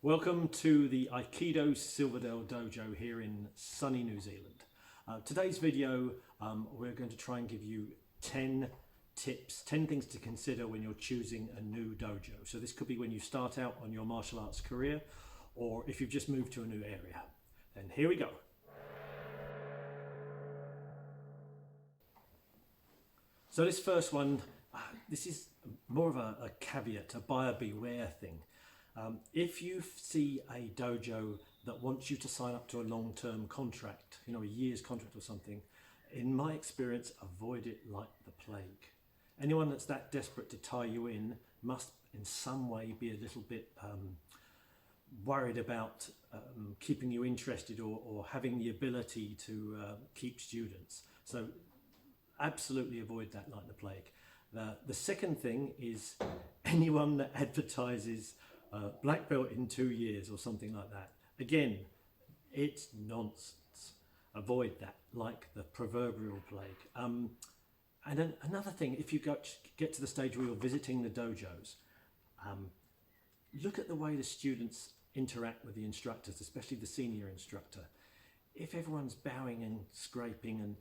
Welcome to the Aikido Silverdale Dojo here in sunny New Zealand. Today's video, we're going to try and give you 10 tips, 10 things to consider when you're choosing a new dojo. So this could be when you start out on your martial arts career, or if you've just moved to a new area. Then here we go. So this first one, this is more of a caveat, a buyer beware thing. If you see a dojo that wants you to sign up to a long-term contract, a year's contract or something, in my experience, avoid it like the plague. Anyone that's that desperate to tie you in must in some way be a little bit worried about keeping you interested or having the ability to keep students. So absolutely avoid that like the plague. The second thing is anyone that advertises black belt in 2 years or something like that. Again, it's nonsense. Avoid that like the proverbial plague. And then another thing, if you get to the stage where you're visiting the dojos, look at the way the students interact with the instructors, especially the senior instructor. If everyone's bowing and scraping and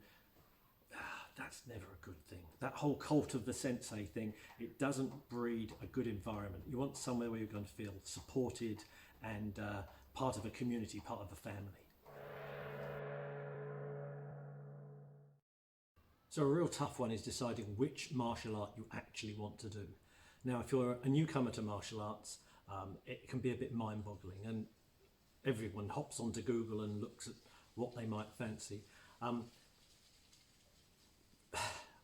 that's never a good thing. That whole cult of the sensei thing, it doesn't breed a good environment. You want somewhere where you're going to feel supported and part of a community, part of a family. So a real tough one is deciding which martial art you actually want to do. Now, if you're a newcomer to martial arts, it can be a bit mind-boggling, and everyone hops onto Google and looks at what they might fancy.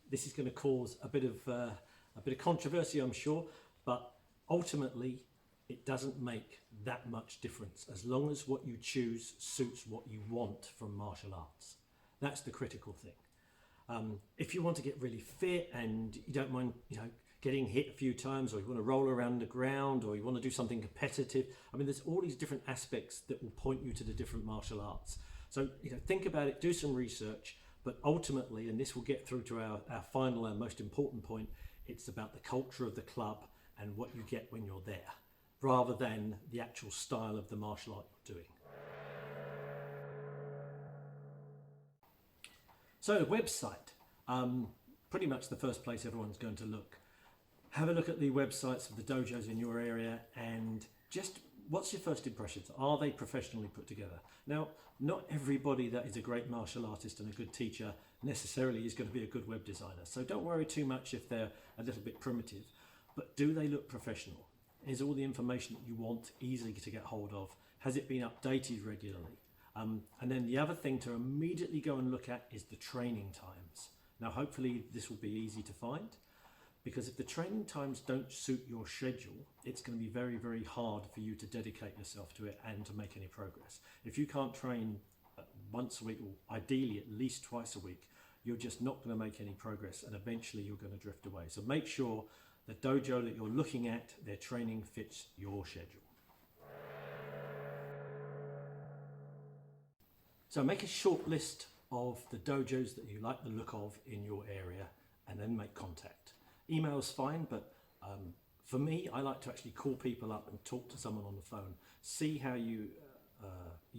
This is going to cause a bit of controversy, I'm sure, but ultimately it doesn't make that much difference as long as what you choose suits what you want from martial arts. That's the critical thing. If you want to get really fit and you don't mind, getting hit a few times, or you want to roll around the ground, or you want to do something competitive, there's all these different aspects that will point you to the different martial arts. So think about it, do some research. But ultimately, and this will get through to our final and most important point, it's about the culture of the club and what you get when you're there, rather than the actual style of the martial art you're doing. So the website, pretty much the first place everyone's going to look. Have a look at the websites of the dojos in your area and just what's your first impressions? Are they professionally put together? Now, not everybody that is a great martial artist and a good teacher necessarily is going to be a good web designer. So don't worry too much if they're a little bit primitive, but do they look professional? Is all the information that you want easy to get hold of? Has it been updated regularly? And then the other thing to immediately go and look at is the training times. Now, hopefully this will be easy to find, because if the training times don't suit your schedule, it's going to be very, very hard for you to dedicate yourself to it and to make any progress. If you can't train once a week, or ideally at least twice a week, you're just not going to make any progress, and eventually you're going to drift away. So make sure the dojo that you're looking at, their training fits your schedule. So make a short list of the dojos that you like the look of in your area, and then make contact. Email's fine, but for me, I like to actually call people up and talk to someone on the phone. See how you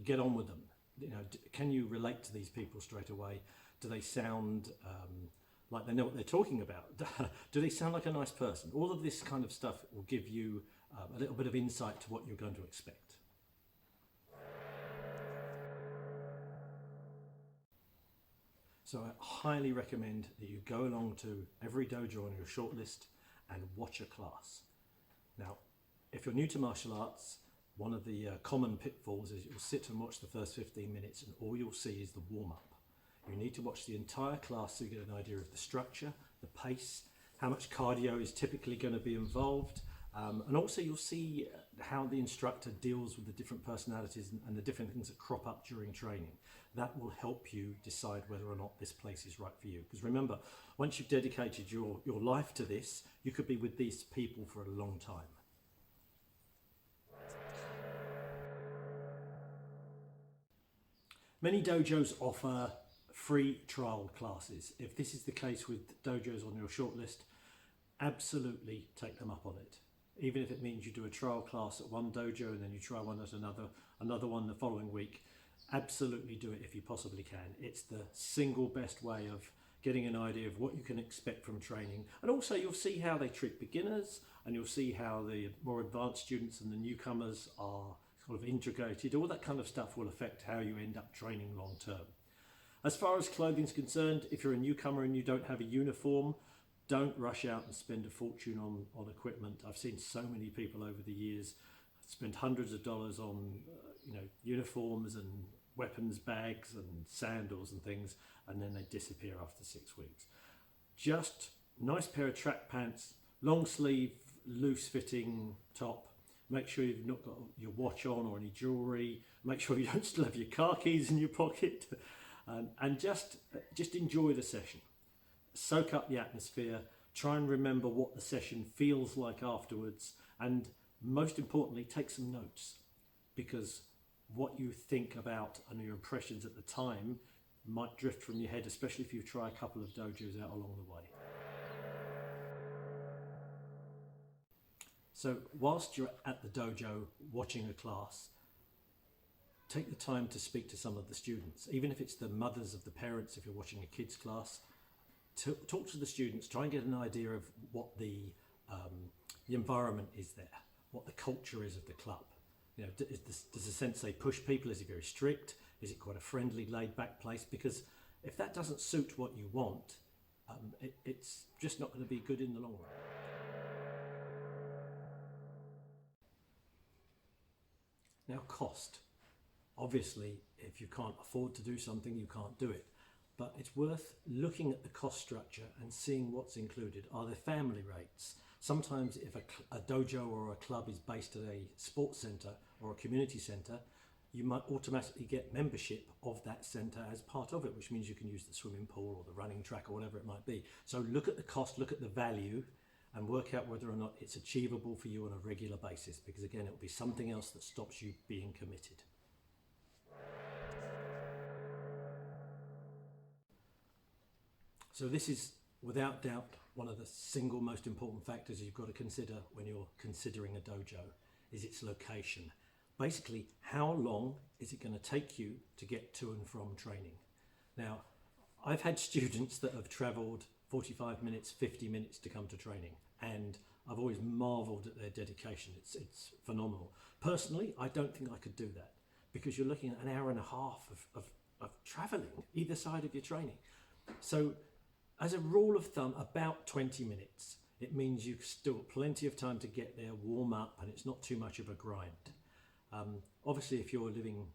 get on with them. Can you relate to these people straight away? Do they sound like they know what they're talking about? Do they sound like a nice person? All of this kind of stuff will give you a little bit of insight to what you're going to expect. So I highly recommend that you go along to every dojo on your shortlist and watch a class. Now, if you're new to martial arts, one of the common pitfalls is you'll sit and watch the first 15 minutes and all you'll see is the warm-up. You need to watch the entire class so you get an idea of the structure, the pace, how much cardio is typically going to be involved, and also you'll see how the instructor deals with the different personalities and the different things that crop up during training. That will help you decide whether or not this place is right for you. Because remember, once you've dedicated your life to this, you could be with these people for a long time. Many dojos offer free trial classes. If this is the case with dojos on your shortlist, absolutely take them up on it. even if it means you do a trial class at one dojo and then you try one at another one the following week. Absolutely do it if you possibly can. It's the single best way of getting an idea of what you can expect from training, and also you'll see how they treat beginners, and you'll see how the more advanced students and the newcomers are sort of integrated. All that kind of stuff will affect how you end up training long term. As far as clothing is concerned, if you're a newcomer and you don't have a uniform, don't rush out and spend a fortune on equipment. I've seen so many people over the years spend hundreds of dollars on uniforms and weapons bags and sandals and things, and then they disappear after 6 weeks. Just nice pair of track pants, long sleeve, loose fitting top. Make sure you've not got your watch on or any jewellery. Make sure you don't still have your car keys in your pocket, and just enjoy the session. Soak up the atmosphere. Try and remember what the session feels like afterwards, and most importantly, take some notes, because what you think about and your impressions at the time might drift from your head, especially if you try a couple of dojos out along the way. So whilst you're at the dojo watching a class, take the time to speak to some of the students, even if it's the mothers of the parents. If you're watching a kids class, talk to the students, try and get an idea of what the environment is there, what the culture is of the club. Does the sensei push people? Is he very strict? Is it quite a friendly, laid-back place? Because if that doesn't suit what you want, it's just not going to be good in the long run. Now, cost. Obviously, if you can't afford to do something, you can't do it. But it's worth looking at the cost structure and seeing what's included. Are there family rates? Sometimes if a dojo or a club is based at a sports centre or a community centre, you might automatically get membership of that centre as part of it, which means you can use the swimming pool or the running track or whatever it might be. So look at the cost, look at the value, and work out whether or not it's achievable for you on a regular basis, because again, it will be something else that stops you being committed. So this is without doubt one of the single most important factors you've got to consider when you're considering a dojo, is its location. Basically, how long is it going to take you to get to and from training? Now, I've had students that have travelled 45 minutes, 50 minutes to come to training, and I've always marvelled at their dedication. It's phenomenal. Personally, I don't think I could do that, because you're looking at an hour and a half of travelling either side of your training. So as a rule of thumb, about 20 minutes. It means you've still got plenty of time to get there, warm up, and it's not too much of a grind. Obviously, if you're living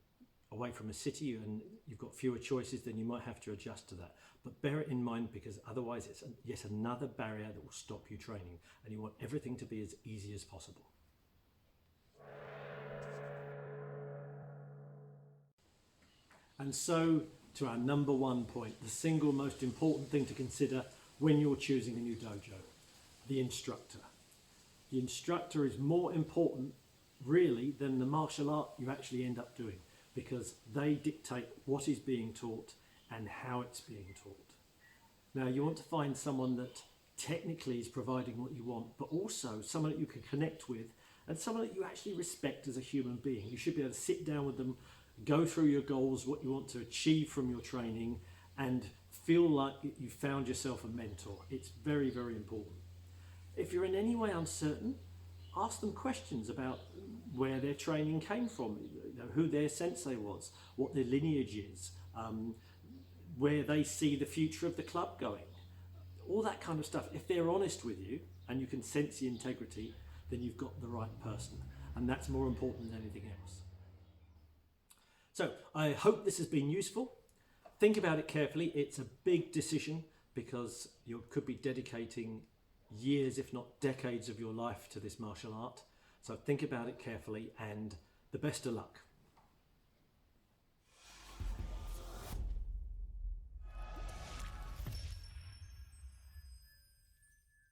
away from a city and you've got fewer choices, then you might have to adjust to that. But bear it in mind, because otherwise it's yet another barrier that will stop you training, and you want everything to be as easy as possible. And so, to our number one point, the single most important thing to consider when you're choosing a new dojo, the instructor. The instructor is more important, really, than the martial art you actually end up doing, because they dictate what is being taught and how it's being taught. Now, you want to find someone that technically is providing what you want, but also someone that you can connect with, and someone that you actually respect as a human being. You should be able to sit down with them, go through your goals, what you want to achieve from your training, and feel like you found yourself a mentor. It's very, very important. If you're in any way uncertain, ask them questions about where their training came from, who their sensei was, what their lineage is, where they see the future of the club going, all that kind of stuff. If they're honest with you and you can sense the integrity, then you've got the right person, and that's more important than anything else. So I hope this has been useful. Think about it carefully. It's a big decision, because you could be dedicating years, if not decades, of your life to this martial art. So think about it carefully, and the best of luck.